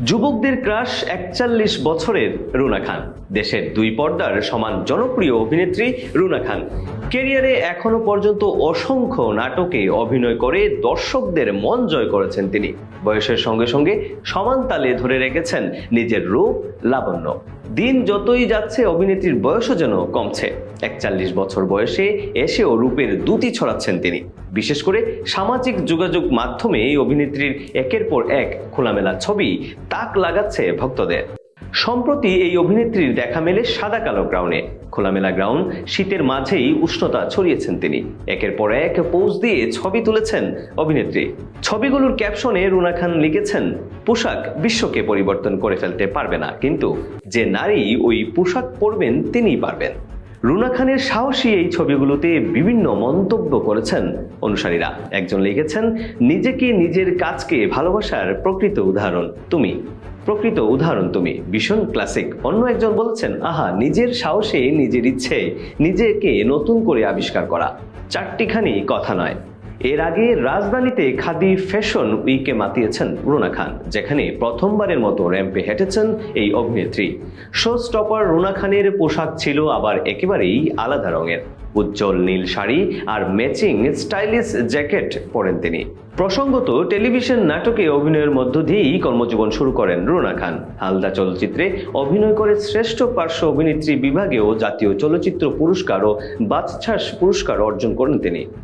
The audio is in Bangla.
যুবকদের ক্রাশ ৪১ বছরের রুনা খান। দেশের দুই পর্দার সমান জনপ্রিয় অভিনেত্রী রুনা খান ক্যারিয়ারে এখনো পর্যন্ত অসংখ্য নাটকে অভিনয় করে দর্শকদের মন জয় করেছেন তিনি। বয়সের সঙ্গে সঙ্গে সমান তালে ধরে রেখেছেন নিজের রূপ লাবণ্য। দিন যতই যাচ্ছে অভিনেত্রীর বয়সও যেন কমছে। ৪১ বছর বয়সে এসেও রূপের দ্যুতি ছড়াচ্ছেন তিনি। বিশেষ করে সামাজিক যোগাযোগ মাধ্যমে এই অভিনেত্রীর একের পর এক খোলামেলা ছবি তাক লাগাচ্ছে ভক্তদের। সম্প্রতি এই অভিনেত্রীর দেখা মেলে সাদা কালো গ্রাউন্ডে। খোলামেলা গ্রাউন্ড, শীতের মাঝেই উষ্ণতা ছড়িয়েছেন তিনি। একের পর এক পোজ দিয়ে ছবি তুলেছেন অভিনেত্রী। ছবিগুলোর ক্যাপশনে রুনা খান লিখেছেন, পোশাক বিশ্বকে পরিবর্তন করে ফেলতে পারবে না, কিন্তু যে নারী ওই পোশাক পরবেন তিনিই পারবেন। রুনা খানের সাহসী এই ছবিগুলোতে বিভিন্ন মন্তব্য করেছেন অনুসারীরা। একজন লিখেছেন, নিজেকে নিজের কাজকে ভালোবাসার প্রকৃত উদাহরণ তুমি, ভীষণ ক্লাসিক। অন্য একজন বলেছেন, আহা, নিজের সাহসে নিজের ইচ্ছে নিজেকে নতুন করে আবিষ্কার করা, চারটিখানি কথা নয়। এর আগে রাজধানীতে খাদি ফ্যাশন উইকে মাতিয়েছেন রুনা খান, যেখানে প্রথমবারের মতো র্যাম্পে হেঁটেছেন এই অভিনেত্রী। শো স্টপার রুনা খানের পোশাক ছিল আবার একেবারেই আলাদা রঙের। উজ্জ্বল নীল শাড়ি আর ম্যাচিং স্টাইলিশ জ্যাকেট পরেন তিনি। প্রসঙ্গত, টেলিভিশন নাটকে অভিনয়ের মধ্য দিয়েই কর্মজীবন শুরু করেন রুনা খান। হালদা চলচ্চিত্রে অভিনয় করে শ্রেষ্ঠ পার্শ্ব অভিনেত্রী বিভাগেও জাতীয় চলচ্চিত্র পুরস্কার ও বাচসাস পুরস্কার অর্জন করেন তিনি।